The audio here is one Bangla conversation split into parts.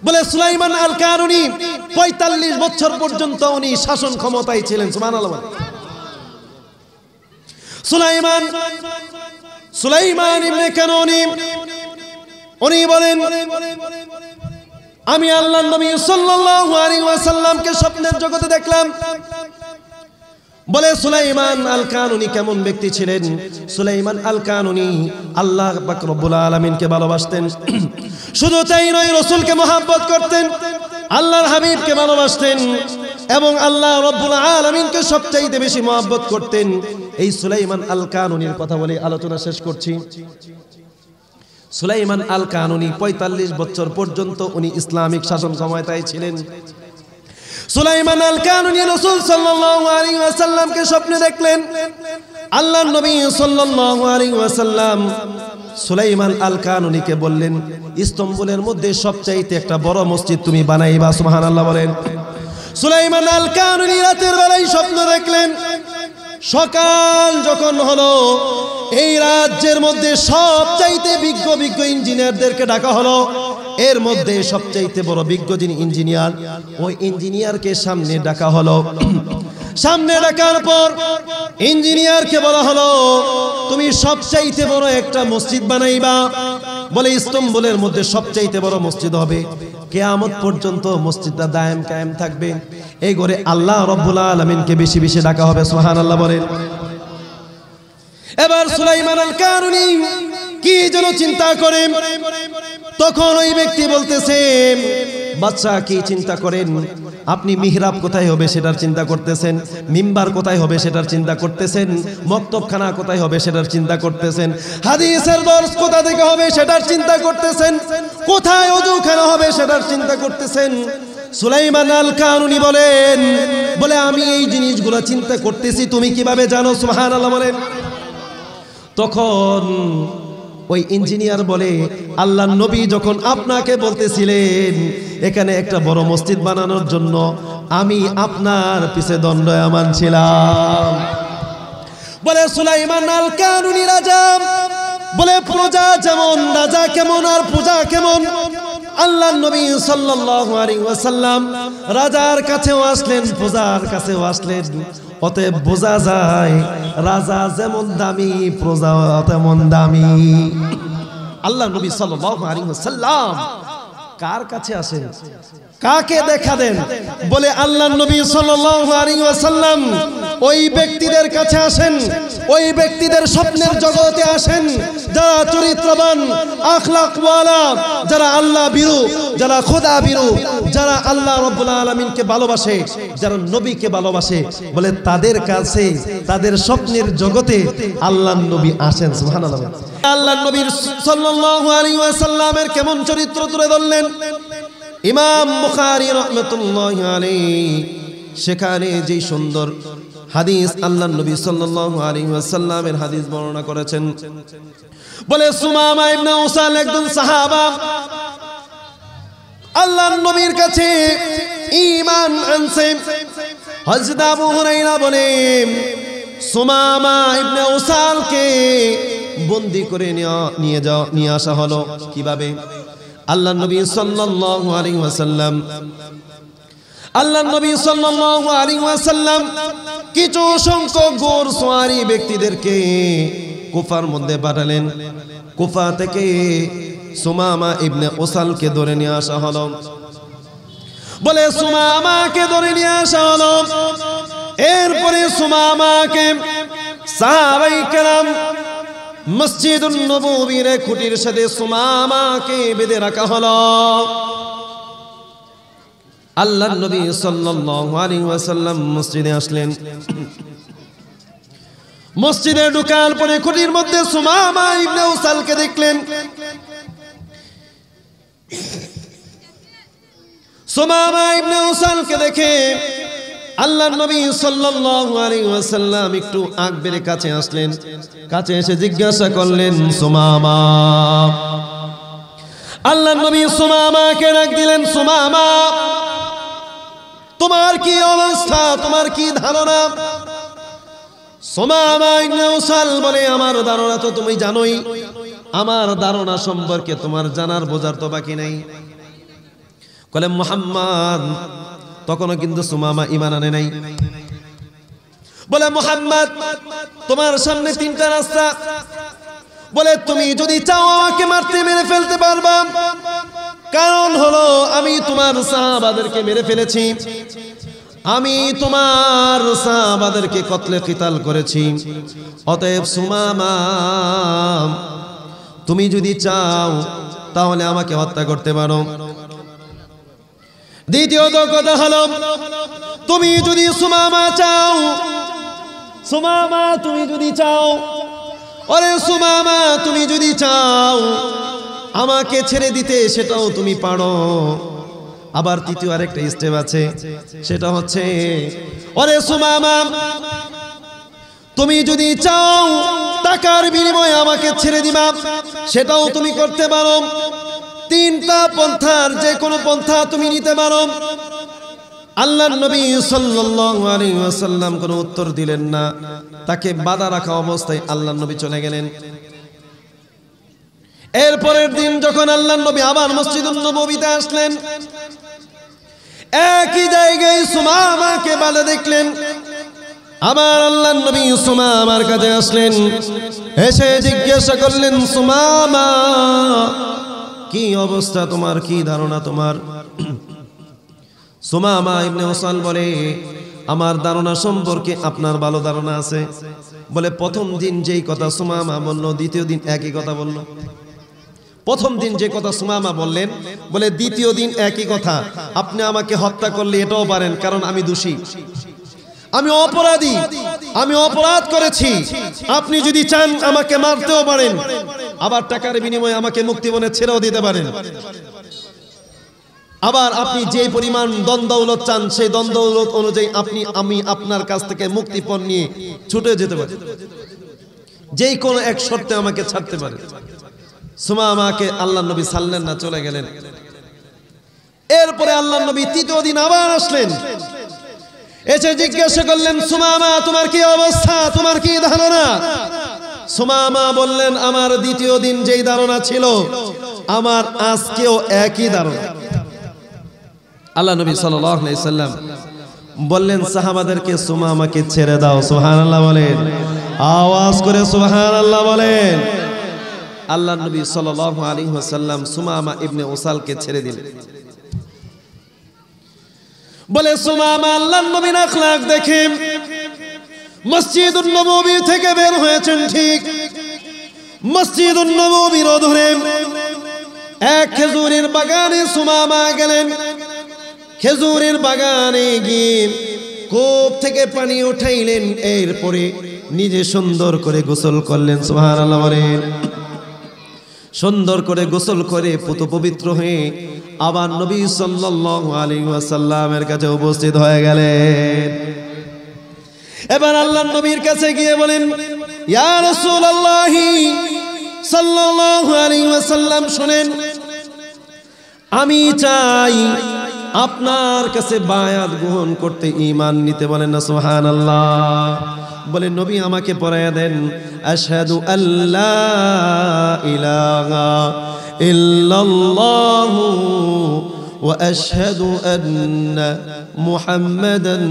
বলে সুলাইমান আল কানুনী ৪৫ বছর পর্যন্ত উনি শাসন ক্ষমতায় ছিলেন। সুবহানাল্লাহ। সুলাইমান ইবনে কানুনী উনি বলেন, আমি আল্লাহর নবী সাল্লাল্লাহু আলাইহি ওয়াসাল্লামকে স্বপ্নের জগতে দেখলাম। বলে সুলাইমান আল কানুনী কেমন ব্যক্তি ছিলেন? সুলাইমান আল কানুনী আল্লাহ পাক রব্বুল আলামিনকে ভালোবাসতেন। শুধু তাই নয়, রাসূলকে মহব্বত করতেন, আল্লাহর হাবিবকে ভালোবাসতেন এবং আল্লাহ রব্বুল আলামিনকে সবচাইতে বেশি মহব্বত করতেন। এই সুলাইমান আল কানুনীর কথা বলে আলোচনা শেষ করছি। সুলাইমান আল কানুনী ৪৫ বছর পর্যন্ত উনি ইসলামিক শাসন ক্ষমতায় ছিলেন। সুলাইমান আল কানুনী রাসূল সাল্লাল্লাহু আলাইহি ওয়াসাল্লামকে স্বপ্নে দেখলেন। আল্লাহর নবী সাল্লাল্লাহু আলাইহি ওয়াসাল্লাম সুলাইমান আল কানুনীকে বললেন, ইস্তাম্বুলের মধ্যে সবচাইতে একটা বড় মসজিদ তুমি বানাইবা। সুবহানাল্লাহ বলেন। সুলাইমান আল কানুনী রাতের বেলায় স্বপ্ন দেখলেন। সকাল যখন হলো, এই রাজ্যের মধ্যে সবচাইতে বিজ্ঞ ইঞ্জিনিয়ারদেরকে ডাকা হলো। এর মধ্যে সবচাইতে বড় বিজ্ঞ যিনি ইঞ্জিনিয়ার, ওই ইঞ্জিনিয়ারকে সামনে ডাকা হলো। সামনে ডাকার পর ইঞ্জিনিয়ারকে বলা হলো, তুমি সবচাইতে বড় একটা মসজিদ বানাইবা। বলে ইস্তাম্বুলের মধ্যে সবচাইতে বড় মসজিদ হবে, কিয়ামত পর্যন্ত মসজিদটা দায়েম কায়েম থাকবে। এই করে আল্লাহ রাব্বুল আলামিনকে বেশি বেশি ডাকা হবে। সুবহানাল্লাহ বলেন। এবার সুলাইমান আল কানুনী কি যেন চিন্তা করে, তখন ওই ব্যক্তি বলতেছে, বাদশা কি চিন্তা করেন? আপনি মিহরাব কোথায় হবে সেটার চিন্তা করতেছেন, মিম্বার কোথায় হবে সেটার চিন্তা করতেছেন, মক্তবখানা কোথায় হবে সেটার চিন্তা করতেছেন, হাদিসের দর্স কোথা থেকে হবে সেটার চিন্তা করতেছেন, কোথায় ওযুখানা হবে সেটার চিন্তা করতেছেন। সুলাইমান আল কানুনী বলেন, বলে আমি এই জিনিসগুলো চিন্তা করতেছি, তুমি কিভাবে জানো? সুবহানাল্লাহ বলেন। তখন ওই ইঞ্জিনিয়ার বলে, আল্লাহর নবী যখন আপনাকে বলতেছিলেন এখানে একটা বড় মসজিদ বানানোর জন্য, আমি আপনার পিছে দণ্ডায়মান ছিলাম। বলে সুলাইমান আল কানুনী রাজা, বলে প্রজা যেমন রাজা কেমন আর পূজা কেমন। আল্লাহর নবী সাল্লাল্লাহু আলাইহি ওয়াসাল্লাম রাজার কাছেও আসলেন, প্রজার কাছেও আসলেন। অতএব বোঝা যায় রাজা যেমন দামি, প্রজা তেমন দামি। আল্লাহর নবী সাল্লাল্লাহু আলাইহি ওয়াসাল্লাম কার কাছে আসেন, কাকে দেখা দেন? বলে আল্লাহর নবী সাল্লাল্লাহু আলাইহি ওয়াসাল্লাম ওই ব্যক্তিদের কাছে আসেন, ওই ব্যক্তিদের স্বপ্নের জগতে আসেন যারা চরিত্রবান, আখলাকওয়ালা, যারা আল্লাহ বিরু, যারা খোদা বিরু, যারা আল্লাহ রাব্বুল আলামিনকে ভালোবাসে, যারা নবীকে ভালোবাসে। বলে তাদের কাছে, তাদের স্বপ্নের জগতে আল্লাহর নবী আসেন। সুবহানাল্লাহ। আল্লাহর নবী সাল্লাল্লাহু আলাইহি ওয়াসাল্লামের কেমন চরিত্র তুলে ধরলেন ইমাম বুখারী রাহমাতুল্লাহি আলাইহি। সেখানে যে সুন্দর হাদিস আল্লাহর নবী সাল্লাল্লাহু আলাইহি ওয়াসাল্লামের হাদিস বর্ণনা করেছেন। বলে সুমামা ইবনে উসাল একজন সাহাবা আল্লাহর নবীর কাছে ঈমান আনছে। হযরত আবু হুরায়রা বলেন, সুমামা ইবনে উসালকে বন্দী করে নিয়ে আসা হলো। কিভাবে? আল্লাহর নবী সাল্লাল্লাহু আলাইহি ওয়াসাল্লাম, আল্লাহর নবী সাল্লাল্লাহু আলাইহি ওয়াসাল্লাম কিছু সংখ্যক ঘোড়সওয়ারি ব্যক্তিদেরকে কুফার মধ্যে পাঠালেন। কুফা থেকে সুমামা ইবনে উসালকে ধরে নিয়ে আসা হলো। বলে সুমামাকে ধরে নিয়ে আসা হলো। এরপরে সুমামাকে সাহাবায়ে কেরাম মসজিদুন নববীর খুঁটির সাথে সুমামাকে বেঁধে রাখা হলো। আল্লাহর নবী সাল্লাল্লাহু আলাইহি ওয়াসাল্লাম মসজিদে আসলেন। মসজিদে ঢোকার পরে খুঁটির মধ্যে সুমামা ইবনে উসালকে দেখলেন। সুমামা ইবনে উসালকে দেখে আল্লাহর নবী সাল্লাল্লাহু আলাইহি ওয়াসাল্লাম একটু আগ বেড়ে কাছে আসলেন। কাছে এসে জিজ্ঞাসা করলেন, সুমামা। আল্লাহর নবী সুমামাকে ডাক দিলেন, সুমামা তোমার কি অবস্থা, তোমার কি ধারণা? সুমামা ইবনে উসাল বলে, আমার ধারণা তো তুমি জানোই, আমার ধারণা সম্পর্কে তোমার জানার বোঝার তো বাকি নাই। বলে মুহাম্মদ, তখনও কিন্তু সুমামা ঈমান আনে নাই। বলে মুহাম্মদ, তোমার সামনে তিনটা রাস্তা, বলে তুমি যদি চাও আমাকে মারতে মেরে ফেলতে পারবা, কারণ হলো আমি তোমার সাহাবাদেরকে মেরে ফেলেছি, আমি তোমার সাহাবাদেরকে কতলে কিতাল করেছি। অতএব সুমামা, তুমি যদি চাও তাহলে আমাকে হত্যা করতে পারো। দ্বিতীয়ত কথা হলো, তুমি যদি সুমামা চাও, সুমামা তুমি যদি চাও, ওরে সুমামা তুমি যদি চাও আমাকে ছেড়ে দিতে, সেটাও তুমি পারো। আবার তৃতীয় আরেকটা স্টেপ আছে, সেটা হচ্ছে ওরে সুমামা তুমি যদি চাও টাকার বিনিময়ে আমাকে ছেড়ে দিবা, সেটাও তুমি করতে পারো। তিনটা পন্থার যে কোনো পন্থা তুমি নিতে পারো। আল্লাহর নবী সাল্লাল্লাহু আলাইহি ওয়াসাল্লাম কোনো উত্তর দিলেন না। তাকে বাধা রাখা অবস্থায় আল্লাহর নবী চলে গেলেন। এরপরের দিন যখন আল্লাহর নবী আবার মসজিদুন নববীতে আসলেন, একই জায়গায় সুমামাকে বাধা দেখলেন। আবার আল্লাহর নবী সুমামার কাছে আসলেন, এসে জিজ্ঞাসা করলেন, সুমামা কি অবস্থা তোমার, কি ধারণা তোমার? সুমামা ইবনে উসাল বলে, আমার ধারণা সম্পর্কে আপনার ভালো ধারণা আছে। বলে প্রথম দিন যেই কথা সুমামা বলল, দ্বিতীয় দিন একই কথা বলল। প্রথম দিন যে কথা সুমামা বললেন, বলে দ্বিতীয় দিন একই কথা। আপনি আমাকে হত্যা করলে এটাও পারেন, কারণ আমি দোষী, আমি অপরাধী, আমি অপরাধ করেছি। আপনি যদি চান আমাকে মারতেও পারেন, আবার টাকার বিনিময়ে আমাকে মুক্তিপণে ছেড়েও দিতে পারেন। আবার আপনি যে পরিমাণ দ্বন্দ্বৌলত চান, সেই দ্বন্দ্বৌলত অনুযায়ী আমি আপনার কাছ থেকে মুক্তিপণ নিয়ে ছুটে যেতে পারি। যেই কোনো এক শর্তে আমাকে ছাড়তে পারে। সুমামাকে আল্লাহর নবী ছাড়লেন না, চলে গেলেন। এরপরে আল্লাহর নবী তৃতীয় দিন আবার আসলেন, এসে জিজ্ঞাসা করলেন, সুমামা তোমার কি অবস্থা, তোমার কি ধারণা? সুমামা বললেন, আমার দ্বিতীয় দিন যেই ধারণা ছিল, আমার আজকেও একই ধারণা। আল্লাহ নবী সাল্লাল্লাহু আলাইহি সাল্লাম বললেন সাহাবাদেরকে, সুমামাকে ছেড়ে দাও। সুবহানাল্লাহ বলেন, আওয়াজ করে সুবহানাল্লাহ বলেন। আল্লাহ নবী সাল্লাল্লাহু আলাইহি ওয়াসাল্লাম সুমামা ইবনে উসালকে ছেড়ে দিলেন। বলে সুমামা আল্লাহর নবীর আখলাক দেখে মসজিদুন নববী থেকে বের হয়েছেন। ঠিক মসজিদুন নববীর ধরে এক খেজুরের বাগানে সুমামা গেলেন। খেজুরের বাগানে গিয়ে কূপ থেকে পানি উঠাইলেন, এরপরে নিজে সুন্দর করে গোসল করলেন। সুবহানাল্লাহ বলেন। সুন্দর করে গোসল করে পুত পবিত্র হয়ে আবার নবী সাল্লাল্লাহু আলাইহি ওয়াসাল্লামের কাছে উপস্থিত হয়ে গেলেন। এবার আল্লাহর নবীর কাছে গিয়ে বলেন, ইয়া রাসূলুল্লাহ সাল্লাল্লাহু আলাইহি ওয়াসাল্লাম, শুনেন, আমি চাই আপনার কাছে বায়াত গ্রহণ করতে, ঈমান নিতে। বলেন না সুবহানাল্লাহ। বলে নবী আমাকে পড়ায়া দেন, আশহাদু আল্লা ইলাহা ইল্লাল্লাহু ওয়া আশহাদু আন্না মুহাম্মাদান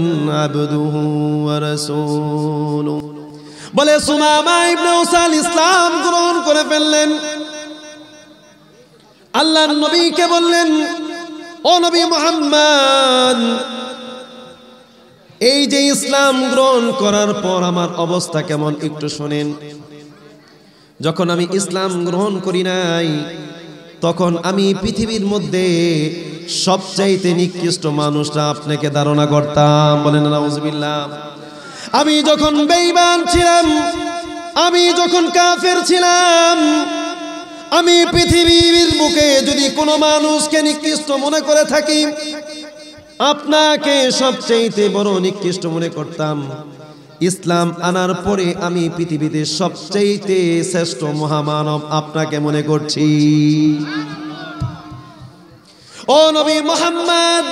আবদুহু ওয়া রাসূলুহু। বলে সুমামা ইবনে উসাল ইসলাম গ্রহণ করে ফেললেন। আল্লাহর নবীকে বললেন, ও নবী মুহাম্মদ, এই যে ইসলাম গ্রহণ করার পর আমার অবস্থা কেমন একটু শোনেন। যখন আমি ইসলাম গ্রহণ করি নাই, তখন আমি পৃথিবীর মধ্যে সবচাইতে নিকৃষ্ট মানুষটা আপনাকে ধারণা করতাম। বলেন নাউজুবিল্লাহ। আমি যখন বেঈমান ছিলাম, আমি যখন কাফের ছিলাম, আমি পৃথিবীর বুকে যদি কোনো মানুষকে নিকৃষ্ট মনে করে থাকি, আপনাকে সবচেয়ে বড় নিকৃষ্ট মনে করতাম। ইসলাম আনার পরে আমি পৃথিবীতে সবচেয়ে শ্রেষ্ঠ মহামানব আপনাকে মনে করছি। ও নবী মুহাম্মদ,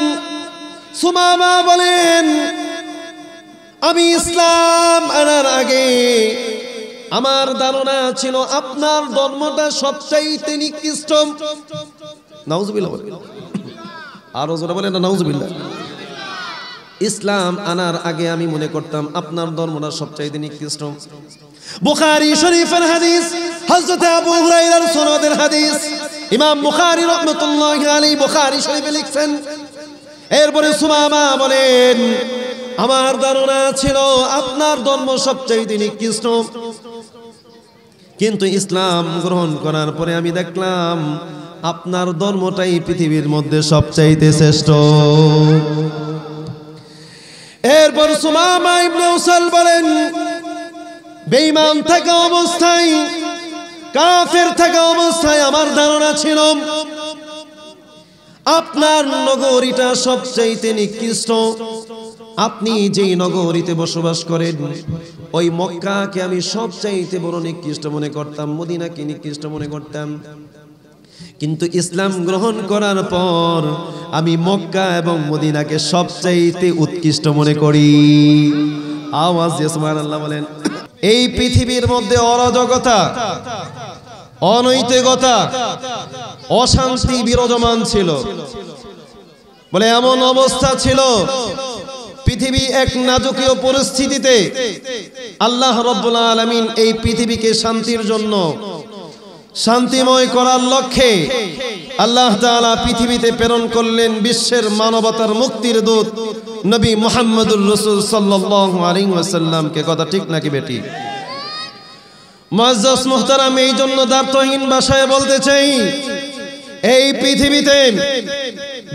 সুমামা বলেন, আমি ইসলাম আনার আগে আমার ধারণা ছিল আপনার ধর্মটা সবচাইতে নিকৃষ্ট। নাউজুবিল্লাহ। আরো জোরে বলেন না নাউজুবিল্লাহ। ইসলাম আনার আগে আমি মনে করতাম আপনার ধর্মটা সবচাইতে নিকৃষ্ট। বুখারী শরীফের হাদিস, হযরত আবু হুরায়রার সনদের হাদিস, ইমাম বুখারী রাহমাতুল্লাহি আলাইহি বুখারী শরীফে লিখছেন। এরপরে সুমামা বলেন আমার ধারণা ছিল আপনার ধর্ম সবচাইতে নিকৃষ্ট, কিন্তু ইসলাম গ্রহণ করার পরে আমি দেখলাম আপনার ধর্মটাই পৃথিবীর মধ্যে সবচাইতে শ্রেষ্ঠ। এরপর সুমামা ইবনে উসাল বলেন বেঈমান থাকা অবস্থায়, কাফের থাকা অবস্থায় আমার ধারণা ছিল আপনার নগরীটা সবচাইতে নিকৃষ্ট। আপনি যেই নগরীতে বসবাস করেন ওই মক্কাকে আমি সবচাইতে বড় নিকৃষ্ট মনে করতাম, মদিনাকে নিকৃষ্ট মনে করতাম। কিন্তু ইসলাম গ্রহণ করার পর আমি মক্কা এবং মদিনাকে সবচাইতে উৎকৃষ্ট মনে করি। আওয়াজ দিয়ে সুবহানাল্লাহ বলেন। এই পৃথিবীর মধ্যে অরাজকতা, অনৈতিকতা, অশান্তি বিরাজমান ছিল। বলে এমন অবস্থা ছিল পৃথিবী এক নাজুকীয় পরিস্থিতিতে আল্লাহ রাব্বুল আলামিন এই পৃথিবীকে শান্তির জন্য, শান্তিময় করার লক্ষ্যে আল্লাহ তাআলা পৃথিবীতে প্রেরণ করলেন বিশ্বের মানবতার মুক্তির দূত নবী মুহাম্মদুর রাসূল সাল্লাল্লাহু আলাইহি ওয়াসাল্লামকে। কথা ঠিক নাকি বেটি? মুআজ্জাজ মুহতারাম, এই জন্য দ্ব্যর্থহীন ভাষায় বলতে চাই, এই পৃথিবীতে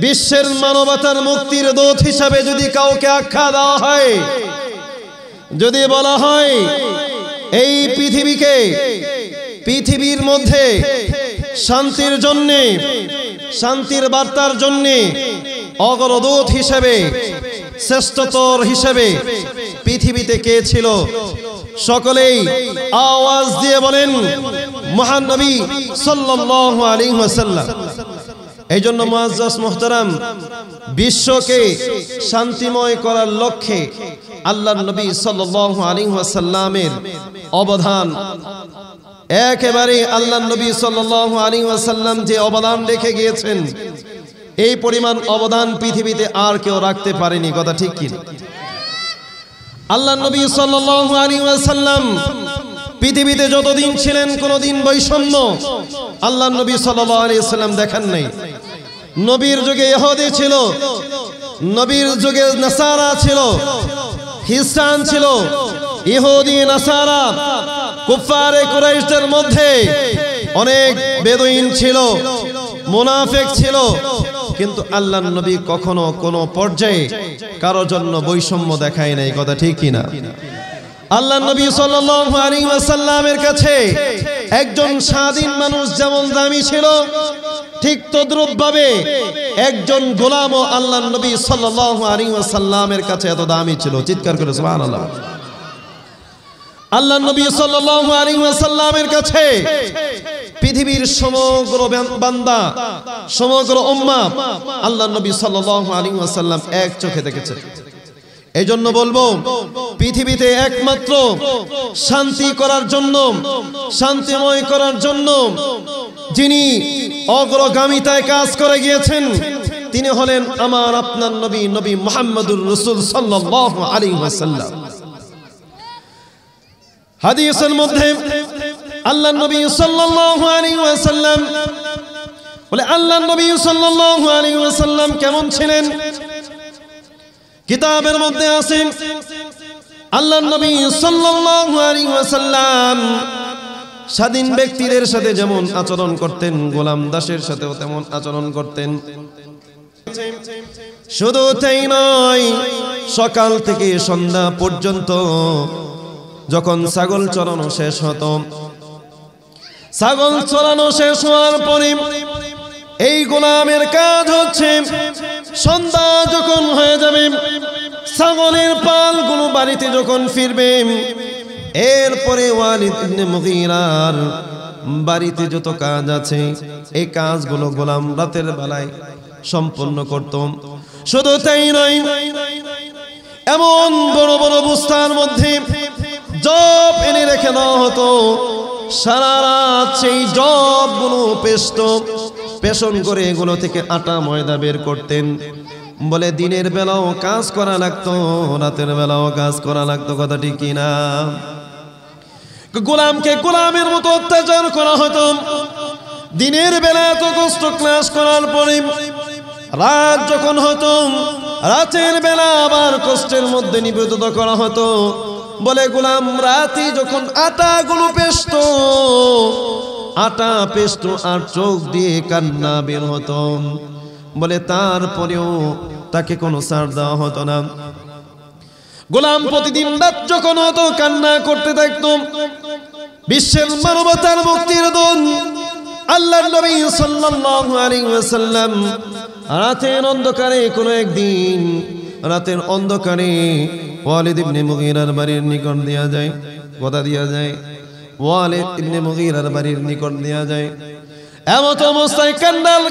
বিশ্বের মানবতার মুক্তির দূত হিসাবে যদি কাউকে আখ্যা দেওয়া হয়, যদি বলা হয় এই পৃথিবীকে, পৃথিবীর মধ্যে শান্তির জন্যে, শান্তির বার্তার জন্যে অগ্রদূত হিসেবে, শ্রেষ্ঠতর হিসেবে পৃথিবীতে কে ছিল? সকলেই আওয়াজ দিয়ে বলেন মহান নবী সাল্লাল্লাহু আলাইহি ওয়াসাল্লাম। এই জন্য মুআজ্জাজ মুহতারাম, বিশ্বকে শান্তিময় করার লক্ষ্যে আল্লাহর নবী সাল্লাল্লাহু আলাইহি ওয়াসাল্লামের অবদান, একেবারে আল্লাহর নবী সাল্লাল্লাহু আলাইহি ওয়াসাল্লাম যে অবদান রেখে গিয়েছেন, এই পরিমাণ অবদান পৃথিবীতে আর কেউ রাখতে পারেনি। কথা ঠিক কি? আল্লাহর নবী সাল্লাল্লাহু আলাইহি ওয়াসাল্লাম পৃথিবীতে যতদিন ছিলেন কোনদিন বৈষম্য আল্লাহর নবী সাল্লাল্লাহু আলাইহি ওয়াসাল্লাম দেখেন নাই। নবীর যুগে ইহুদি ছিল, নবীর যুগে নাসারা ছিল, খ্রিস্টান ছিল, ইহুদি নাসারা, কুফারে কুরাইশদের মধ্যে অনেক বেদুইন ছিল, মুনাফিক ছিল, কিন্তু আল্লাহর নবী কখনো কোনো পর্যায়ে কারোর জন্য বৈষম্য দেখায় নাই। কথা ঠিক কিনা? আল্লাহর নবী সাল্লাল্লাহু আলাইহি ওয়াসাল্লামের কাছে একজন স্বাধীন মানুষ যেমন দামি ছিল, ঠিক তদ্রূপ ভাবে একজন গোলামও আল্লাহর নবী সাল্লাল্লাহু আলাইহি ওয়াসাল্লামের কাছে এত দামি ছিল। চিৎকার করে সুবহানাল্লাহ। আল্লাহর নবী সাল্লাল্লাহু আলাইহি ওয়াসাল্লামের কাছে পৃথিবীর সমগ্র বান্দা, সমগ্র উম্মাহ আল্লাহর নবী সাল্লাল্লাহু আলাইহি ওয়াসাল্লাম এক চোখে দেখেছে। এই জন্য বলবো, পৃথিবীতে একমাত্র শান্তি করার জন্য, শান্তিময় করার জন্য যিনি অগ্রগামিতায় কাজ করে গিয়েছেন তিনি হলেন আমার আপনার নবী, নবী মুহাম্মদুর রাসূল সাল্লাল্লাহু আলাইহি ওয়াসাল্লাম। হাদিসের মধ্যে আল্লাহর নবী সাল্লাল্লাহু আলাইহি ওয়াসাল্লাম বলে, আল্লাহর নবী সাল্লাল্লাহু আলাইহি ওয়াসাল্লাম কেমন ছিলেন? কিতাবের মধ্যে আছে আল্লাহর নবী সাল্লাল্লাহু আলাইহি ওয়াসাল্লাম স্বাধীন ব্যক্তিদের সাথে যেমন আচরণ করতেন, গোলাম দাসের সাথেও তেমন আচরণ করতেন। শুধু তাই নয়, সকাল থেকে সন্ধ্যা পর্যন্ত যখন ছাগল চরানো শেষ হতো, ছাগল চরানো শেষ হওয়ার পরে এই গোলামের কাজ হচ্ছে সন্ধ্যা যখন হয়ে যাবে, ছাগলের পালগুলো বাড়িতে যখন ফিরবে, এরপরে ওয়ালিদ ইবনে মুগীরার বাড়িতে যত কাজ আছে এই কাজগুলো গোলাম রাতের বেলায় সম্পন্ন করত। শুধু তাই নয়, এমন বড় বড় বস্তার মধ্যে জব এনে রেখে দেওয়া হতো, সারা রাত সেই জবগুলো পেষত, পেশন করে এগুলো থেকে আটা ময়দা বের করতেন। বলে দিনের বেলাও কাজ করা লাগতো, রাতের বেলাও কাজ করা লাগতো, কথা ঠিক কিনা? গোলামকে গোলামের মতো অত্যাচার করা হতো। দিনের বেলা এত কষ্ট ক্লাস করার পরে রাত যখন হতো, রাতের বেলা আবার কষ্টের মধ্যে নিবেদিত করা হতো। বলে গোলাম রাতে যখন আটাগুলো পেস্ত, আটা পেস্ত আর চোখ দিয়ে কান্না বের হতো। বলে তারপরেও তাকে কোনো ছাড় দেওয়া হতো না। গোলাম প্রতিদিন রাত যখন হতো কান্না করতে থাকতো। বিশ্বের মানবতার মুক্তির দূত আল্লাহর নবী সাল্লাল্লাহু আলাইহি ওয়াসাল্লাম রাতের অন্ধকারে কোনো একদিন রাতের অন্ধকারে ওয়ালিদ ইবনে মুগীরার বাড়ির নিকট দেয়া যায়, কথা দেয়া যায়, ওয়ালিদ ইবনে মুগীরার বাড়ির নিকট দেয়া যায়। এমন অবস্থায় কান্নার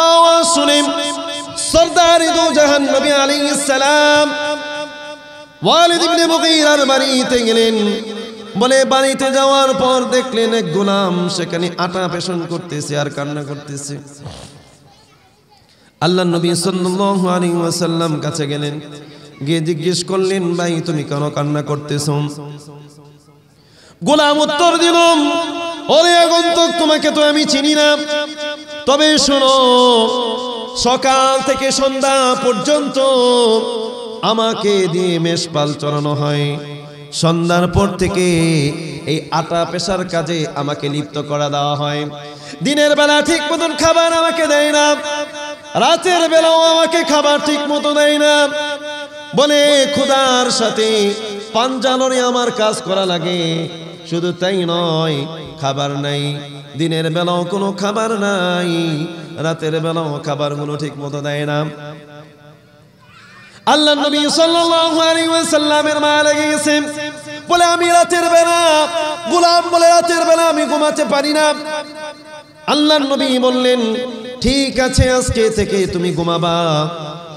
আওয়াজ শুনে সরদার দু জাহান নবী আলাইহিস সালাম ওয়ালিদ ইবনে মুগীরার বাড়িতে গেলেন। বলে বাড়িতে যাওয়ার পর দেখলেন এক গোলাম সেখানে আটা পেশন করতেছে আর কান্না করতেছে। আল্লাহর নবী সাল্লাল্লাহু আলাইহি ওয়াসাল্লাম কাছে গেলেন, গিয়ে জিজ্ঞেস করলেন, ভাই তুমি কেন কান্না করতেছো? গোলাম উত্তর দিল, ওরে আগন্তুক, তোমাকে তো আমি চিনি না, তবে শোনো, সকাল থেকে সন্ধ্যা পর্যন্ত আমাকে দিয়ে মেষপাল চড়ানো হয়। সন্ধ্যার পর থেকে এই আটা পেশার কাজে আমাকে লিপ্ত করা দেওয়া হয়। দিনের বেলা ঠিক মতন খাবার আমাকে দেয় না, রাতের বেলাও আমাকে খাবার ঠিক মতো দেয় না। বলে ক্ষুধার সাথে পাঞ্জালরে আমার কাজ করা লাগে। শুধু তাই নয়, খাবার নাই, দিনের বেলাও কোনো খাবার নাই, রাতের বেলাও খাবারগুলো ঠিক মতো দেয় না। আল্লাহর নবী সাল্লাল্লাহু আলাইহি ওয়াসাল্লামের মায়া লেগে গেছে। বলে আমি রাতের বেলা, গোলাম বলে রাতের বেলা আমি ঘুমাতে পারি না। আল্লাহর নবী বললেন, ঠিক আছে, আজকে থেকে তুমি ঘুমাবা,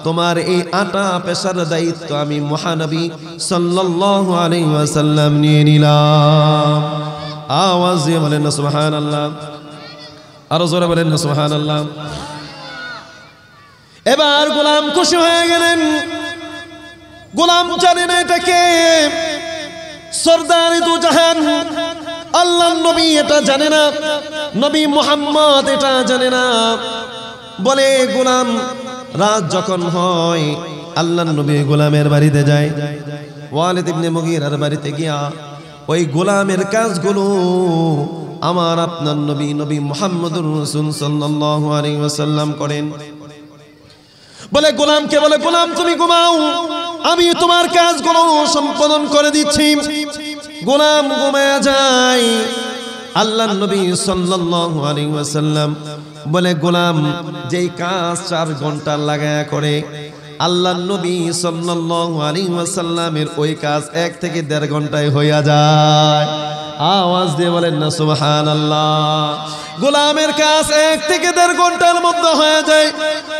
তোমার এই আটা পেশার দায়িত্ব আমি মহানবী সাল্লাল্লাহু আলাইহি ওয়াসাল্লাম নিয়ে নিলাম। আওয়াজ দিয়ে বলেন না সুবহানাল্লাহ, আরো জোরে বলেন না সুবহানাল্লাহ। এবার গোলাম খুশি হয়ে গেলেন। গোলাম জানে না এটাকে সরদার দু জাহান আল্লাহর নবী এটা জানে না, নবী মুহাম্মদ এটা জানে না। বলে গোলাম রাত যখন হয় আল্লাহর নবী গোলামের বাড়িতে যায়। ওয়ালিদ ইবনে মুগীরার বাড়িতে গিয়া ওই গোলামের কাজগুলো আমার আপনার নবী নবী মুহাম্মদুর রাসূল সাল্লাল্লাহু আলাইহি ওয়াসাল্লাম করেন। বলে গোলামকে বলে, গোলাম তুমি ঘুমাও, আমি তোমার কাজগুলো সম্পাদন করে দিচ্ছি। গোলাম ঘুমায়া যায়। আল্লাহর নবী সাল্লাল্লাহু আলাইহি ওয়াসাল্লাম বলে, গোলাম যেই কাজ 4 ঘন্টা লাগায়া করে, আল্লাহর নবী সাল্লাল্লাহু আলাইহি ওয়াসাল্লামের ওই কাজ 1 থেকে 1.5 ঘন্টায় হইয়া যায়। আওয়াজ দিয়ে বলেন না সুবহানাল্লাহ। গোলামের কাজ 1 থেকে 1.5 ঘন্টার মধ্যে হয়ে যায়।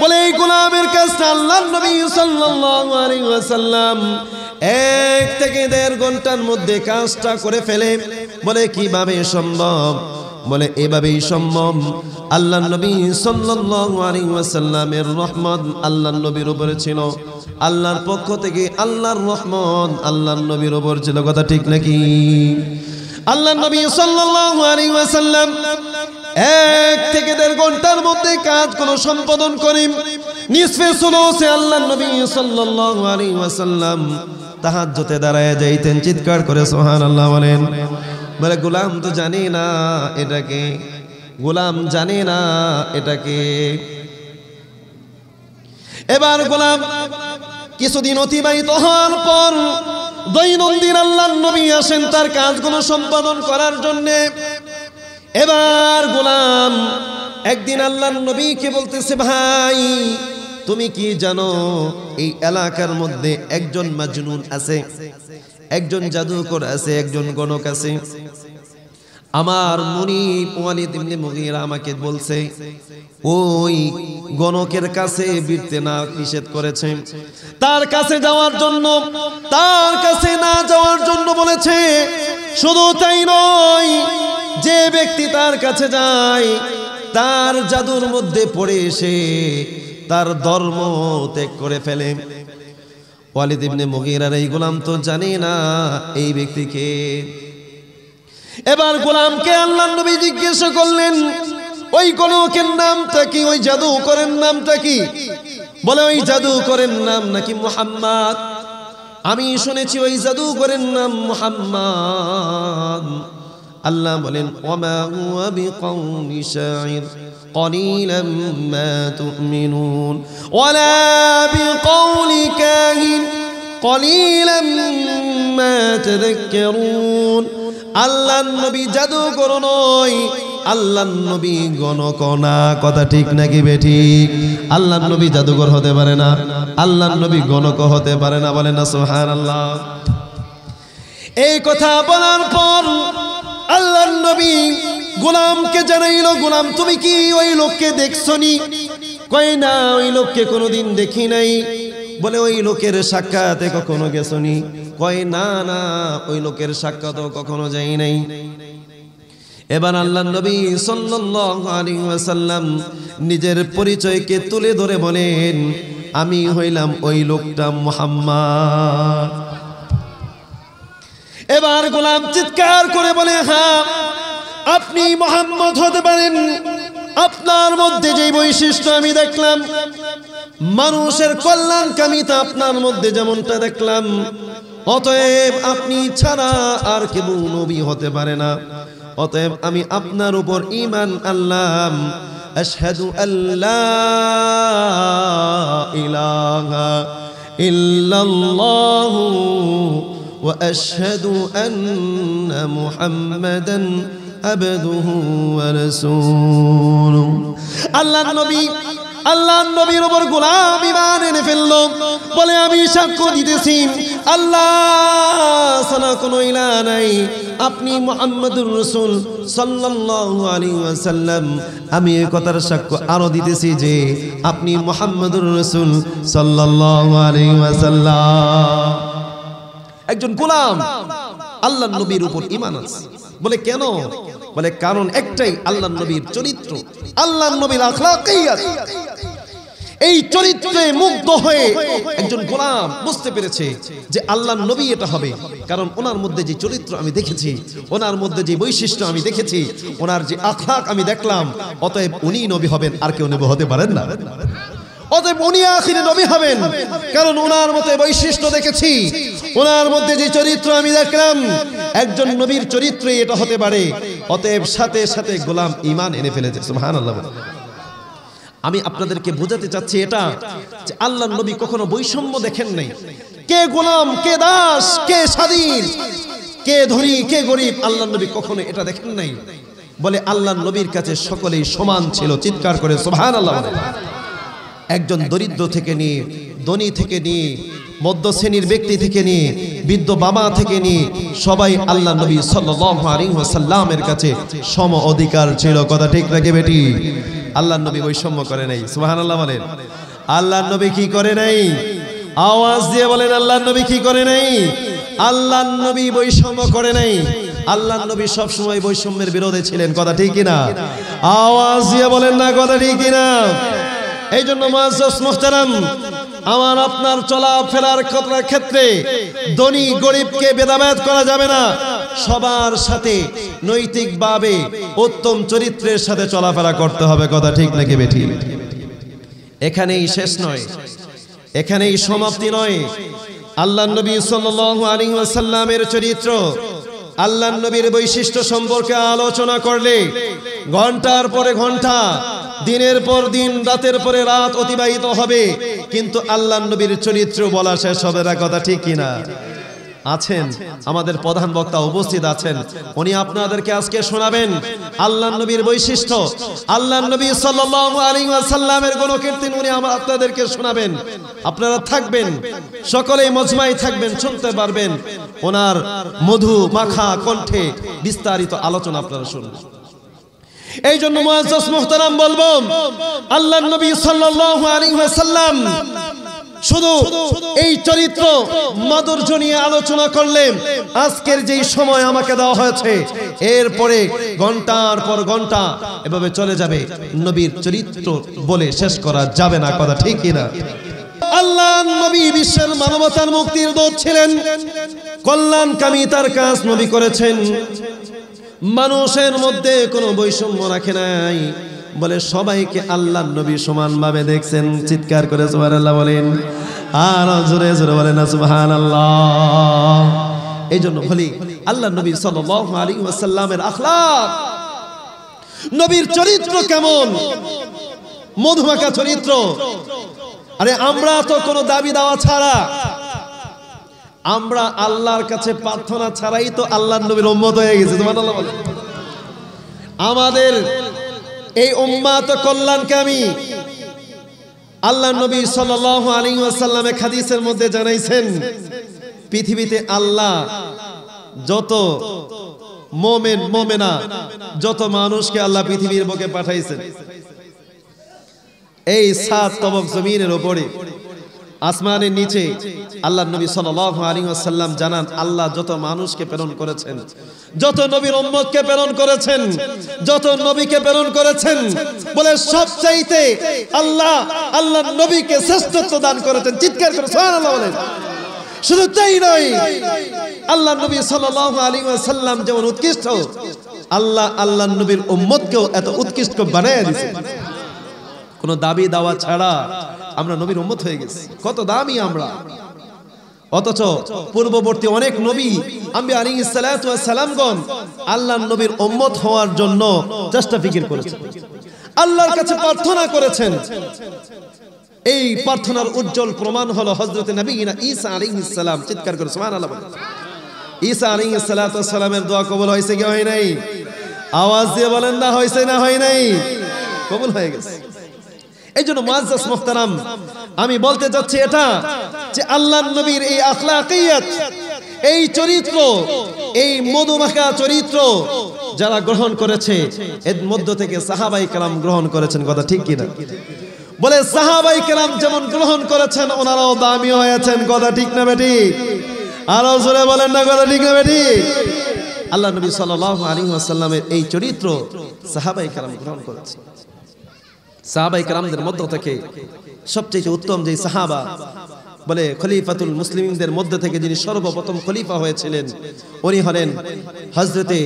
বলে এই গোলামের কাজটা আল্লাহর নবী সাল্লাল্লাহু আলাইহি ওয়াসাল্লাম 1 থেকে 1.5 ঘন্টার মধ্যে কাজটা করে ফেলে। বলে কিভাবে সম্ভব? বলে এভাবেই সম্ভব। আল্লাহর নবী সাল্লাল্লাহু আলাইহি ওয়াসাল্লামের রহমত আল্লাহর নবীর উপরে ছিল, আল্লাহর পক্ষ থেকে আল্লাহর রহমত আল্লাহর নবীর উপর ছিল, কথা ঠিক নাকি? আল্লাহর নবী সাল্লাল্লাহু আলাইহি ওয়াসাল্লাম 1 থেকে 1.5 ঘন্টার মধ্যে কাজগুলো সম্পাদন করেন। নিসফে সুলুসে আল্লাহর নবী সাল্লাল্লাহু আলাইহি ওয়াসাল্লাম তাহাজ্জুদে দাঁড়ায় যাইতেন, চিৎকার করে সুবহানাল্লাহ বলেন। বলে গোলাম তো জানি না এটাকে, গোলাম জানি না এটাকে। এবার গোলাম কিছুদিন অতিবাহিত হওয়ার পর দৈনন্দিন আল্লাহর নবী আসেন তার কাজগুলো সম্পাদন করার জন্য। এবার গোলাম একদিন আল্লাহর নবীকে বলতেছে, ভাই তুমি কি জানো এই এলাকার মধ্যে একজন মাজনুন আছে, একজন জাদুকর আছে, একজন গণক আছে। আমার মুনিব ওয়ালিদ ইবনে মুগীরা আমাকে বলছে ওই গণকের কাছে বিরতে না নিষেধ করেছে, তার কাছে যাওয়ার জন্য, তার কাছে না যাওয়ার জন্য বলেছে। শুধু তাই নয়, যে ব্যক্তি তার কাছে যায় তার জাদুর মধ্যে পড়ে এসে তার ধর্ম ত্যাগ করে ফেলে। ওয়ালিদ ইবনে মুগীরার এই গোলাম তো জানে না এই ব্যক্তিকে। এবার গোলামকে আল্লাহর নবী জিজ্ঞাসা করলেন, ওই গণকের নামটা কি, ওই জাদুকরের নামটা কি? বলে ওই জাদুকরের নাম নাকি মুহাম্মদ। আমি শুনেছি ওই জাদুকরের নাম মুহাম্মদ। আল্লাহ বলেন, ওয়ামা হুয়া বিকাউলি শাইর قليلا ما تؤمنون ولا بقول كاهن قليلا ما تذكرون। আল্লাহর নবী জাদুকর নয়, আল্লাহর নবী গণক না। কথা ঠিক নাকি বেঠিক? আল্লাহর নবী জাদুকর হতে পারে না, আল্লাহর নবী গণক হতে পারে না। বলেন না সুবহানাল্লাহ। এই কথা বলার পর আল্লাহর নবী গোলামকে জানাইল, গোলাম তুমি কি ওই লোককে দেখছনি? কয় না, ওই লোককে কোনোদিন দেখি নাই। বলে ওই লোকের সাক্ষাতে কখনো গেছনি? কয় না, না ওই লোকের সাক্ষাৎও কখনো যাই নাই। এবার আল্লাহর নবী সাল্লাল্লাহু আলাইহি ওয়াসাল্লাম নিজের পরিচয়কে তুলে ধরে বলেন, আমি হইলাম ওই লোকটা মুহাম্মদ। এবার গোলাম চিৎকার করে বলে, হ্যাঁ আপনি মুহাম্মদ হতে পারেন। আপনার মধ্যে যে বৈশিষ্ট্য আমি দেখলাম, মানুষের কল্যাণকামিতা আপনার মধ্যে যেমনটা দেখলাম, অতএব আপনি ছাড়া আর কেউ নবী হতে পারে না। অতএব আমি আপনার উপর ঈমান আনলাম। আশহাদু আল্লা ইলাহা ইল্লাল্লাহু ওয়া আশহাদু আন্না মুহাম্মাদান আবদুহু ওয়া রাসূলুহু। আল্লাহর নবীর উপর গোলাম ঈমান এনে ফেলল। বলে আমি সাক্ষ্য দিতেছি আল্লাহ ছাড়া কোনো ইলাহ নাই, আপনি মুহাম্মদুর রাসূল সাল্লাল্লাহু আলাইহি ওয়াসাল্লাম। আমি এই কথার সাক্ষ্য আরো দিতেছি যে আপনি মুহাম্মদুর রাসূল সাল্লাল্লাহু আলাইহি ওয়াসাল্লাম। একজন গোলাম আল্লাহর নবীর উপর ঈমান আনছে। বলে কেন? বলে কারণ একটাই, আল্লাহর নবীর চরিত্র, আল্লাহর নবীর আখলাকিয়াত। এই চরিত্রে মুগ্ধ হয়ে একজন গোলাম বুঝতে পেরেছে যে আল্লাহর নবী এটা হবে, কারণ ওনার মধ্যে যে চরিত্র আমি দেখেছি, ওনার মধ্যে যে বৈশিষ্ট্য আমি দেখেছি, ওনার যে আখলাক আমি দেখলাম, অতএব উনি নবী হবেন, আর কেউ নবী হতে পারেন না। অতএব উনি আখিরে নবী হবেন, কারণ ওনার মধ্যে বৈশিষ্ট্য দেখেছি, ওনার মধ্যে যে চরিত্র আমি দেখলাম, একজন নবীর চরিত্রই এটা হতে পারে। অতএব সাথে সাথে গোলাম ঈমান এনে ফেলেছে। সুবহানাল্লাহ। আমি আপনাদেরকে বোঝাতে চাচ্ছি এটা যে আল্লাহর নবী কখনো বৈষম্য দেখেন নাই। কে গোলাম, কে দাস, কে স্বাধীন, কে ধনী, কে গরিব, আল্লাহর নবী কখনো এটা দেখেন নাই। বলে আল্লাহর নবীর কাছে সকলেই সমান ছিল। চিৎকার করে সুবহানাল্লাহ। একজন দরিদ্র থেকে নিয়ে, ধনী থেকে নিয়ে, মধ্য শ্রেণীর ব্যক্তি থেকে নিয়ে, বৃদ্ধ বাবা থেকে নিয়ে সবাই আল্লাহর নবী সাল্লাল্লাহু আলাইহি ওয়াসাল্লামের কাছে সম অধিকার ছিল। কথা ঠিক রাখে বেটি? আল্লাহর নবী বৈষম্য করে নাই। সুবহানাল্লাহ বলেন। আল্লাহর নবী কি করে নাই? আওয়াজ দিয়ে বলেন, আল্লাহর নবী কি করে নাই? আল্লাহর নবী বৈষম্য করে নাই। আল্লাহর নবী সব সময় বৈষম্যের বিরোধে ছিলেন। কথা ঠিক কিনা? আওয়াজ দিয়ে বলেন না, কথা ঠিক কিনা? এই জন্য মুআজ্জাজ মুহতারাম, আমার আপনার চলাফেরার ক্ষেত্রে ধনী গরিবকে ভেদাভেদ করা যাবে না। সবার সাথে নৈতিকভাবে উত্তম চরিত্রের সাথে চলাফেরা করতে হবে। কথা ঠিক নাকি বেঠিক? এখানেই শেষ নয়, এখানেই সমাপ্তি নয়। আল্লাহর নবী সাল্লাল্লাহু আলাইহি ওয়াসাল্লামের চরিত্র, আল্লাহর নবীর বৈশিষ্ট্য সম্পর্কে আলোচনা করলে ঘন্টার পরে ঘন্টা, দিনের পর দিন, রাতের পরে রাত অতিবাহিত হবে, কিন্তু আল্লাহর নবীর চরিত্র বলা শেষ হবে না। কথা ঠিক কিনা? আছেন আমাদের প্রধান বক্তা উপস্থিত আছেন, উনি আপনাদেরকে আজকে শোনাবেন আল্লাহর নবীর বৈশিষ্ট্য, আল্লাহর নবী সাল্লাল্লাহু আলাইহি ওয়াসাল্লামের গুণকীর্তন উনি আপনাদেরকে শোনাবেন। আপনারা থাকবেন, সকলেই মজমায় থাকবেন, শুনতে পারবেন ওনার মধু মাখা কণ্ঠে বিস্তারিত আলোচনা আপনারা শুনবেন। এই জন্য মুআজ্জাজ মুহতারাম বলবো, আল্লাহর নবী সাল্লাল্লাহু আলাইহি ওয়াসাল্লাম শুধু এই চরিত্র মাধুর্য নিয়ে আলোচনা করলে আজকের যেই সময় আমাকে দেওয়া হয়েছে এরপরে ঘন্টার পর ঘন্টা এভাবে চলে যাবে, নবীর চরিত্র বলে শেষ করা যাবে না, কথা ঠিক কিনা? আল্লাহ নবী বিশ্বের মানবতার মুক্তির দূত ছিলেন, কল্যাণকামী তার কাজ নবী করেছেন, মানুষের মধ্যে কোনো বৈষম্য রাখে নাই, বলে সবাইকে আল্লাহ নবী সমানভাবে দেখছেন। চিৎকার করে সুবহানাল্লাহ বলেন, আর জোরে জোরে বলেন না সুবহানাল্লাহ। এই জন্য বলি আল্লাহ নবী সাল্লাল্লাহু আলাইহি ওয়াসাল্লামের আখলাক, নবীর চরিত্র কেমন, মধুমাখা চরিত্র। আরে আমরা তো কোনো দাবি দেওয়া ছাড়া, আমরা আল্লাহর কাছে প্রার্থনা ছাড়াই তো আল্লাহর নবীর উম্মত হয়ে গেছে। সুবহানাল্লাহ বলেন। আমাদের এই উম্মাত কল্যাণকামী। আল্লাহর নবী সাল্লাল্লাহু আলাইহি ওয়াসাল্লাম এক হাদিসের মধ্যে জানাইছেন, পৃথিবীতে আল্লাহ যত মুমিন মুমিনা যত মানুষকে আল্লাহ পৃথিবীর বুকে পাঠাইছেন, এই সাত তবক জমিনের উপরে আসমানের নিচে আল্লাহর নবী সাল্লাল্লাহু আলাইহি ওয়াসাল্লাম জানান আল্লাহ যত মানুষকে প্রেরণ করেছেন, যত নবীর উম্মতকে প্রেরণ করেছেন, যত নবীকে প্রেরণ করেছেন, বলে সবচাইতে আল্লাহ আল্লাহর নবীকে শ্রেষ্ঠত্ব দান করেছেন। চিৎকার করে সুবহানাল্লাহ বলেন। শুধু তাই নয়, আল্লাহর নবী সাল্লাল্লাহু আলাইহি ওয়াসাল্লাম যেমন উৎকৃষ্ট, আল্লাহ আল্লাহর নবীর উম্মতকেও এত উৎকৃষ্ট বানায় দিয়েছেন। কোনো দাবি দাওয়া ছাড়া আমরা নবীর উম্মত হয়ে গেছি। কত দামি আমরা, অথচ পূর্ববর্তী অনেক নবী আম্বিয়া আলাইহিস সালাতু ওয়াস সালামগণ আল্লাহর নবীর উম্মত হওয়ার জন্য চেষ্টা ফিকির করেছেন, আল্লাহর কাছে প্রার্থনা করেছেন। এই প্রার্থনার উজ্জ্বল প্রমাণ হলো হযরত নবীনা ঈসা আলাইহিস সালাম। চিৎকার করে সুবহানাল্লাহ বলেন। ঈসা আলাইহিস সালাতু ওয়াস সালামের দোয়া কবুল হয়েছে কি হয় নাই? আওয়াজ দিয়ে বলেন না, হয়েছে না হয় নাই? কবুল হয়ে গেছে। এই জন্য মুআজ্জাজ মুহতারাম, আমি বলতে চাচ্ছি এটা যে আল্লাহর নবীর এই আখলাকিয়াত, এই চরিত্র, এই মধুমাখা চরিত্র যারা গ্রহণ করেছে এর মধ্য থেকে সাহাবায়ে কেরাম গ্রহণ করেছেন, কথা ঠিক কিনা? বলে সাহাবায়ে কেরাম যেমন গ্রহণ করেছেন ওনারাও দামি হয়েছেন, কথা ঠিক না বেটি? আরো জোরে বলেন না, কথা ঠিক না বেটি? আল্লাহ নবী সাল্লাল্লাহু আলাইহি ওয়াসাল্লামের এই চরিত্র সাহাবায়ে কেরাম গ্রহণ করেছেন। সাহাবায়ে কেরামদের মধ্য থেকে সবচেয়ে উত্তম যে সাহাবা, বলে খলিফাতুল মুসলিমিনদের মধ্যে থেকে যিনি সর্বপ্রথম খলিফা হয়েছিলেন উনি হলেন হযরতে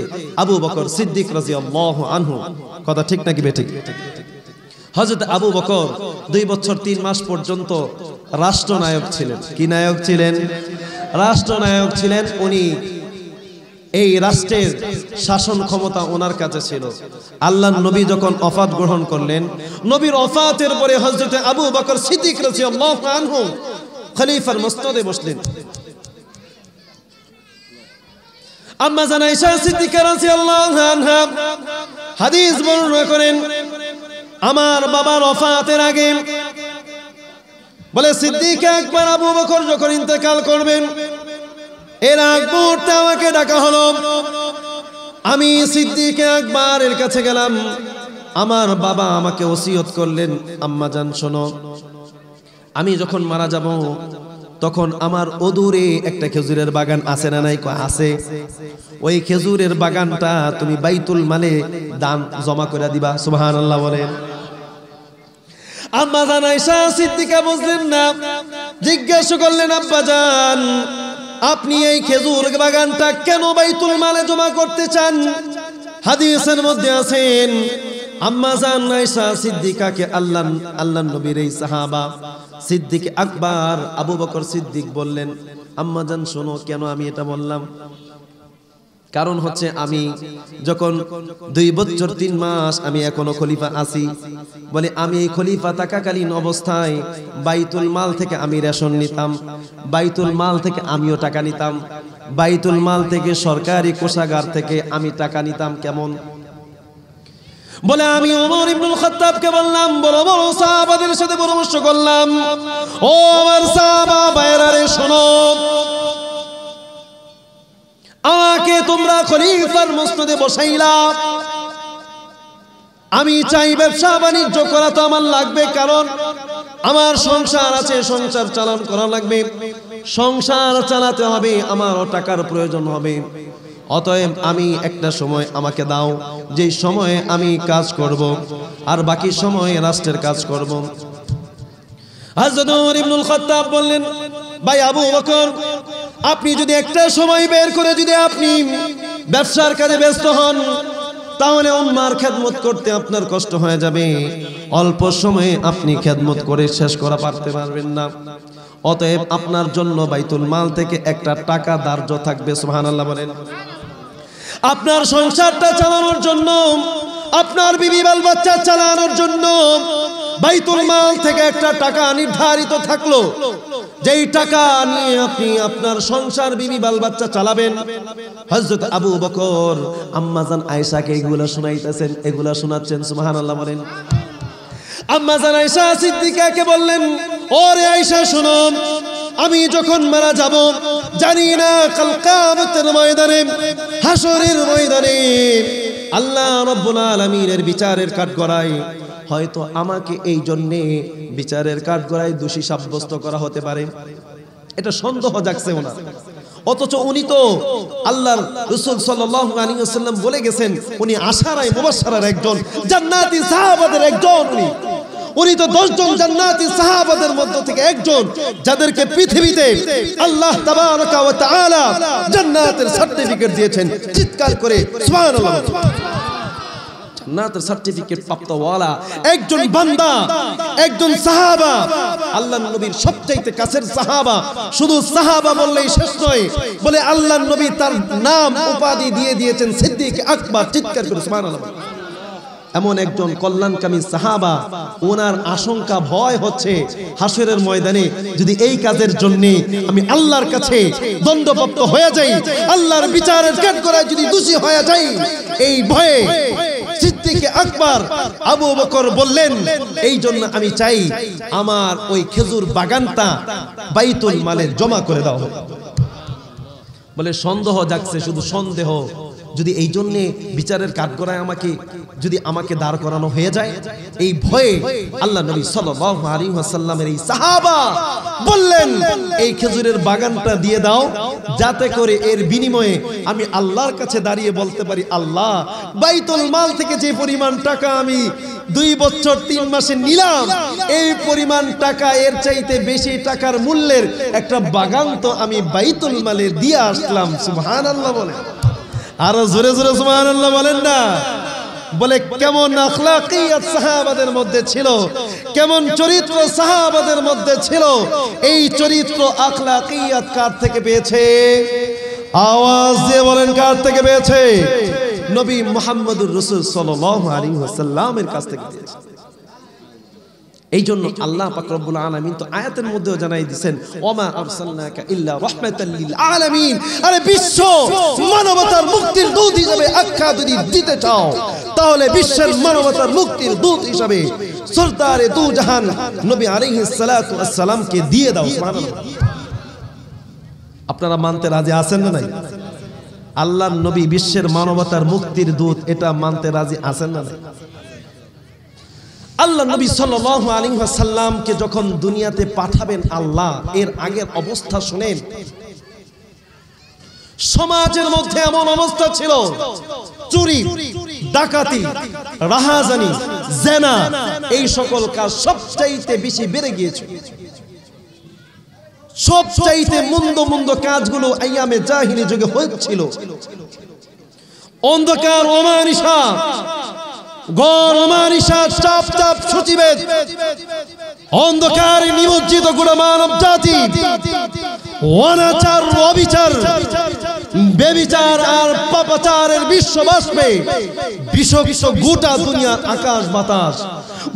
আবু বকর সিদ্দিক রাদিয়াল্লাহু আনহু, কথা ঠিক নাকি বেটি? হযরত আবু বকর 2 বছর 3 মাস পর্যন্ত রাষ্ট্রনায়ক ছিলেন। কি নায়ক ছিলেন? রাষ্ট্রনায়ক ছিলেন। উনি এই রাষ্ট্রের শাসন ক্ষমতা ওনার কাছে ছিল। আল্লাহর নবী যখন ওফাত গ্রহণ করলেন, নবীর ওফাতের পরে হযরত আবু বকর সিদ্দিক রাদিয়াল্লাহু আনহু খলিফার মসনদে বসলেন। আম্মা জান আয়েশা সিদ্দিকা রাদিয়াল্লাহু আনহা হাদিস বর্ণনা করেন, আমার বাবার ওফাতের আগে বলে সিদ্দিক আকবর আবু বকর যখন ইন্তেকাল করবেন এর আগ মুহূর্তে আমাকে ডাকা হলো। আমি সিদ্দিক আকবরের কাছে গেলাম। আমার বাবা আমাকে ওসিয়ত করলেন, আম্মা জান শোনো, আমি যখন মারা যাব তখন আমার অদূরে একটা খেজুরের বাগান আছে না নাই? আছে। ওই খেজুরের বাগানটা তুমি বাইতুল মালে দান জমা করে দিবা। সুবহানাল্লাহ বলেন। আম্মা জান আয়েশা সিদ্দিকা বুঝলেন না, জিজ্ঞাসা করলেন, আব্বা জান আপনি এই খেজুর বাগানটা কেন বাইতুল মালে জমা করতে চান? হাদিসের মধ্যে আছেন আম্মা জান আয়েশা সিদ্দিকাকে আল্লাহর নবীর এই সাহাবা সিদ্দিক আকবর আবু বকর সিদ্দিক বললেন, আম্মা জান শোনো, কেন আমি এটা বললাম? কারণ হচ্ছে আমি যখন 2 বছর 3 মাস আমি এখনো খলিফা আছি, বলে আমি এই খলিফা থাকাকালীন অবস্থায় বাইতুল মাল থেকে আমি রেশন নিতাম, বাইতুল মাল থেকে আমিও টাকা নিতাম, বাইতুল মাল থেকে সরকারি কোষাগার থেকে আমি টাকা নিতাম। কেমন? বলে আমি ওমর ইবনুল খাত্তাবকে বললাম, বড় বড় সাহাবাদের সাথে পরামর্শ করলাম, ও আমার সাহাবা ভাইরা রে শোনো, আমাকে তোমরা খলিফার মসনদে বসাইলা, আমি চাই ব্যবসা বাণিজ্য করা তো আমার লাগবে, কারণ আমার সংসার আছে, সংসার চালান করা লাগবে, সংসার চালাতে হবে, আমারও টাকার প্রয়োজন হবে। অতএব আমি একটা সময় আমাকে দাও, যেই সময়ে আমি কাজ করব, আর বাকি সময়ে রাষ্ট্রের কাজ করব। হযরত ওমর ইবনুল খাত্তাব বললেন, ভাই আবু বকর, আপনি যদি একটা সময় বের করে যদি আপনি ব্যবসার কাজে ব্যস্ত হন, তাহলে উম্মার খেদমত করতে আপনার কষ্ট হয়ে যাবে। অল্প সময়ে আপনি খেদমত করে শেষ করা পারতে পারবেন না। অতএব আপনার জন্য বাইতুল মাল থেকে একটা টাকা ধার্য থাকবে। সুবহানাল্লাহ বলেন। আপনার সংসারটা চালানোর জন্য, আপনার বিবি বাল বাচ্চা চালানোর জন্য বাইতুল মাল থেকে একটা টাকা নির্ধারিত থাকলো, যেই টাকা নিয়ে আপনি আপনার সংসার বিবি বাল বাচ্চা চালাবেন। হযরত আবু বকর আম্মাজান আয়েশাকে এগুলা শুনাইতেছেন, এগুলা শোনাচ্ছেন। সুবহানাল্লাহ বলেন। আম্মাজান আয়েশা সিদ্দিকাকে বললেন, ওরে আয়েশা শোনো, আমি যখন মারা যাব, জানি না কাল কিয়ামতের ময়দানে, হাসরের ময়দানে আল্লাহ রাব্বুল আলামিনের বিচারের কাঠগড়ায় হয়তো আমাকে এই জন্যে বিচারের কাঠগড়ায় দোষী সাব্যস্ত করা হতে পারে। এটা সন্দেহ জাগছে ওনার। অথচ উনি তো আল্লাহর রাসূল সাল্লাল্লাহু আলাইহি ওয়াসাল্লাম বলে গেছেন, উনি আশারায়ে মুবাশশারার একজন, জান্নাতি সাহাবাদের একজন। উনি তো 10 জন জান্নাতি সাহাবাদের মধ্য থেকে একজন, যাদেরকে পৃথিবীতে আল্লাহ তাবারাকা ওয়া তাআলা জান্নাতের সার্টিফিকেট দিয়েছেন। চিৎকার করে সুবহানাল্লাহ। জান্নাতের সার্টিফিকেট প্রাপ্তওয়ালা একজন বান্দা, একজন সাহাবা, আল্লাহর নবীর সবচাইতে কাছের সাহাবা। শুধু সাহাবা বললেই শেষ নয়, বলে আল্লাহর নবী তার নাম উপাধি দিয়ে দিয়েছেন সিদ্দিক আকবর। চিৎকার করে সুবহানাল্লাহ। এমন একজন কল্যাণকামী সাহাবা, ওনার আশঙ্কা ভয় হচ্ছে হাসরের ময়দানে যদি এই কাজের জন্য আমি আল্লাহর কাছে দণ্ডপ্রাপ্ত হয়ে যাই, আল্লাহর বিচারের কাঠগড়ায় যদি দোষী হয়ে যাই, এই ভয়ে সিদ্দিক আকবর আবু বকর বললেন, এই জন্য আমি চাই আমার ওই খেজুর বাগানটা বাইতুল মালে জমা করে দাও। বলে সন্দেহ জাগছে, শুধু সন্দেহ, যদি এই জন্যে বিচারের কাঠগড়ায় আমাকে দাঁড় করানো হয়ে যায়, এই ভয়ে আল্লাহ নবী সাল্লাল্লাহু আলাইহি ওয়াসাল্লামের এই সাহাবা বললেন, এই খেজুরের বাগানটা দিয়ে দাও, যাতে করে এর বিনিময়ে আমি আল্লাহর কাছে দাঁড়িয়ে বলতে পারি, আল্লাহ, বাইতুল মাল থেকে যে পরিমাণ টাকা আমি 2 বছর 3 মাসে নিলাম, এই পরিমাণ টাকা, এর চাইতে বেশি টাকার মূল্যের একটা বাগান তো আমি বাইতুল মালে দিয়ে আসলাম। সুবহানাল্লাহ বলেন। আরো জোরে জোরে সুবহানাল্লাহ বলেন না। বলে কেমন আখলাকিয়াত সাহাবাদের মধ্যে ছিল, কেমন চরিত্র সাহাবাদের মধ্যে ছিল। এই চরিত্র আখলাকিয়াত কার থেকে পেয়েছে? আওয়াজ দিয়ে বলেন, কার থেকে পেয়েছে? নবী মুহাম্মদুর রাসূল সাল্লাল্লাহু আলাইহি ওয়াসাল্লামের কাছ থেকে পেয়েছে। এই জন্য আল্লাহ পাক রব্বুল আলামিন তো আয়াতের মধ্যেও জানাই দিয়েছেন, ওমা আরসালনাকা ইল্লা রাহমাতাল লিল আলামিন। আরে বিশ্ব মানবতার মুক্তির দূত হিসেবে আখ্যা যদি দিতে চাও, তাহলে বিশ্বের মানবতার মুক্তির দূত হিসেবে সরদারে দু জাহান নবী আলাইহিস সালাতু ওয়াস সালামকে দিয়ে দাও। সুবহানাল্লাহ। আপনারা মানতে রাজি আছেন না নাই? আল্লাহর নবী বিশ্বের মানবতার মুক্তির দূত, এটা মানতে রাজি আছেন না নাই? আল্লাহ নবী সাল্লাল্লাহু আলাইহি ওয়াসাল্লামকে যখন দুনিয়াতে পাঠাবেন আল্লাহ, এর আগের অবস্থা শুনেন। সমাজের মধ্যে এমন অবস্থা ছিল, চুরি, ডাকাতি, রাহাজানি, জেনা, এই সকল কাজ সবচাইতে বেশি বেড়ে গিয়েছে। সবচাইতে মন্দ মন্দ কাজগুলো আইয়ামে জাহিলি যুগে হচ্ছিল। অন্ধকার অমানিসা, গণমানিসা, চাপ চাপ সচিবেদ, অন্ধকারে নিমজ্জিত গোটা মানব জাতি, অনাচার, অবিচার, বেবিচার আর পাপাচারের বিশ্ববাসবে বিষক্ত গোটা দুনিয়ার আকাশ বাতাস।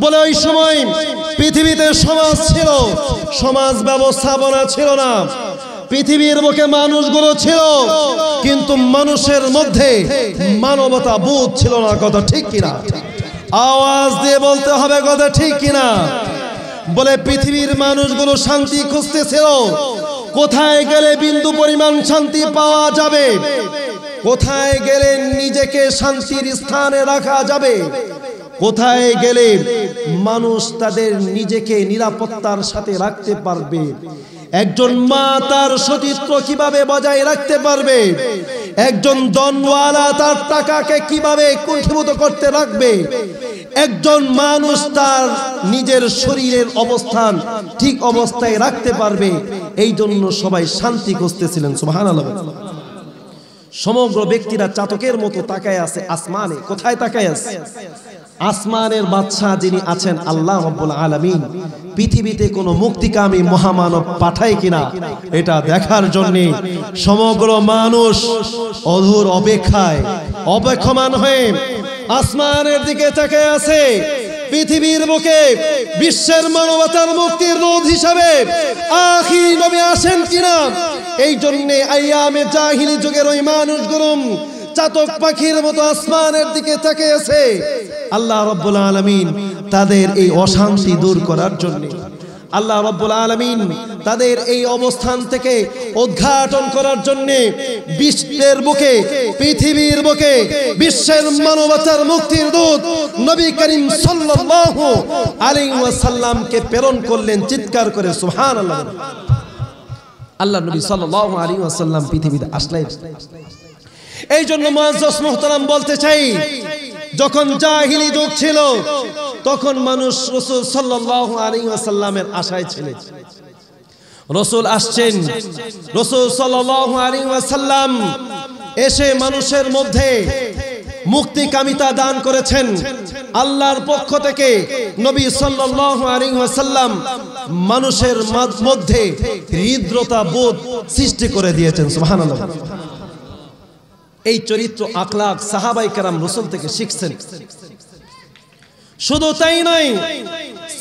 বলে ওই সময় পৃথিবীতে সমাজ ছিল, সমাজ ব্যবস্থাপনা ছিল না। পৃথিবীর বুকে মানুষগুলো ছিল, কিন্তু মানুষের মধ্যে মানবতা বোধ ছিল না। কথা ঠিক কিনা? আওয়াজ দিয়ে বলতে হবে, কথা ঠিক কিনা? বলে পৃথিবীর মানুষগুলো শান্তি খুঁজতেছিল। কোথায় গেলে বিন্দু পরিমাণ শান্তি পাওয়া যাবে, কোথায় গেলে নিজেকে শান্তির স্থানে রাখা যাবে, কোথায় গেলে মানুষ তাদের নিজেকে নিরাপত্তার সাথে রাখতে পারবে, একজন মা তার সতীত্ব কিভাবে বজায় রাখতে পারবে, একজন ধনওয়ালা তার টাকাকে কিভাবে কুক্ষিগত করতে রাখবে, একজন মানুষ তার নিজের শরীরের অবস্থান ঠিক অবস্থায় রাখতে পারবে, এই জন্য সবাই শান্তি খুঁজতেছিলেন। সুবহানাল্লাহ। সমগ্র ব্যক্তিরা চাতকের মতো তাকায় আছে আসমানে। কোথায় তাকায় আছে? আসমানের বাদশা যিনি আছেন আল্লাহ রাব্বুল আলামিন পৃথিবীতে কোনো মুক্তিকামী মহামানব পাঠায় কিনা এটা দেখার জন্য সমগ্র মানুষ অধুর অপেক্ষায় অপেক্ষমান হয়ে আসমানের দিকে তাকিয়ে আছে। পৃথিবীর বুকে বিশ্বের মানবতার মুক্তির দূত হিসাবে আখিরি নবী আসেন কিনা এই জন্য আইয়ামে জাহিলি যুগের ওই মানুষগুলো চাতক পাখির মতো আসমানের দিকে তাকিয়ে আছে। আল্লাহ রাব্বুল আলামিন তাদের এই অশান্তি দূর করার জন্য, আল্লাহ রাব্বুল আলামিন তাদের এই অবস্থান থেকে উদ্ঘাটন করার জন্য বিশ্বের বুকে পৃথিবীর বুকে বিশ্বের মানবতার মুক্তির দূত নবী করিম সাল্লাল্লাহু আলাইহি ওয়াসাল্লামকে প্রেরণ করলেন। চিৎকার করে সুবহানাল্লাহ। আল্লাহ নবী সাল্লাল্লাহু আলাইহি ওয়াসাল্লাম পৃথিবীতে আসলেন। এই জন্য মুআজ্জাজ মুহতারাম বলতে চাই, যখন জাহিলি যুগ ছিল তখন মানুষ রাসূল সাল্লাল্লাহু আলাইহি ওয়াসাল্লামের আশায় ছিলেন। রাসূল আসছেন, রাসূল সাল্লাল্লাহু আলাইহি ওয়াসাল্লাম এসে মানুষের মধ্যে মুক্তিকামিতা দান করেছেন। আল্লাহর পক্ষ থেকে নবী সাল্লাল্লাহু আলাইহি ওয়াসাল্লাম মানুষের মধ্যে হৃদ্রতা বোধ সৃষ্টি করে দিয়েছেন। সুবহানাল্লাহ। এই চরিত্র আখলাক সাহাবায়ে কেরাম রাসূল থেকে শিখছেন। শুধু তাই নয়,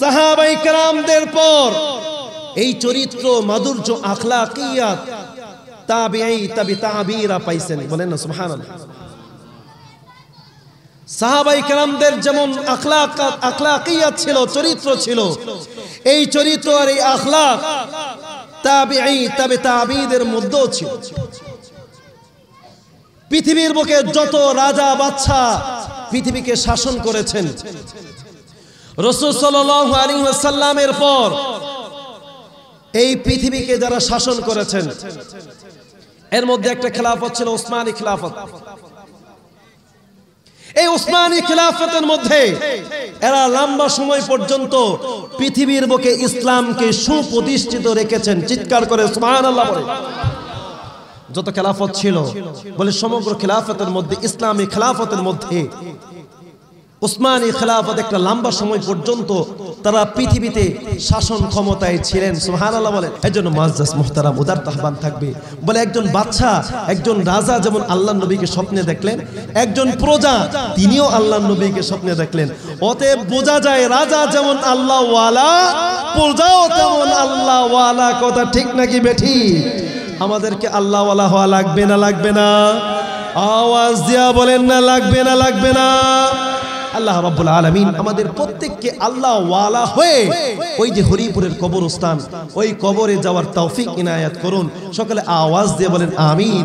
সাহাবায়ে কেরামদের পর এই চরিত্র মাধুর্য আখলাকিয়াত তাবিঈ তাবিঈরা পাইছেন। বলেন না সুবহানাল্লাহ। সাহাবায়ে কেরামদের যেমন আখলাকিয়াত ছিল, চরিত্র ছিল, এই চরিত্র আর এই আখলাক তাবিঈ তাবিঈদের মধ্যেও ছিল। পৃথিবীর বুকে যত রাজা বাদশা পৃথিবীকে শাসন করেছেন, রাসূল সাল্লাল্লাহু আলাইহি ওয়াসাল্লামের পর এই পৃথিবীকে যারা শাসন করেছেন এর মধ্যে একটা খেলাফত ছিল উসমানী খেলাফত। এই উসমানী খেলাফতের মধ্যে এরা লম্বা সময় পর্যন্ত পৃথিবীর বুকে ইসলামকে সুপ্রতিষ্ঠিত রেখেছেন। চিৎকার করে সুবহানাল্লাহ বলে। যত খেলাফত ছিল বলে সমগ্র খেলাফতের মধ্যে ইসলামী খেলাফতের মধ্যে উসমানী খেলাফত একটা লম্বা সময় পর্যন্ত তারা পৃথিবীতে শাসন ক্ষমতায় ছিলেন। সুবহানাল্লাহ বলেন। এজন্য মুআজ্জাজ মুহতারাম উদার আহ্বান থাকবে, বলে একজন বাদশা একজন রাজা যেমন আল্লাহর নবীকে স্বপ্নে দেখলেন, একজন প্রজা তিনিও আল্লাহর নবীকে স্বপ্নে দেখলেন। অতএব বোঝা যায় রাজা যেমন আল্লাহ ওয়ালা, প্রজাও তেমন আল্লাহ ওয়ালা। কথা ঠিক নাকি বেঠি? আমাদেরকে আল্লাহ ওয়ালা হওয়া লাগবে না লাগবে না? আওয়াজ দিয়া বলেন না লাগবে না লাগবে না? আল্লাহ রাব্বুল আলামিন আমাদের প্রত্যেককে আল্লাহ ওয়ালা হয়ে ওই যে হরিপুরের কবরস্থান ওই কবরে যাওয়ার তৌফিক ইনায়াত করুন। সকলে আওয়াজ দিয়ে বলেন আমিন।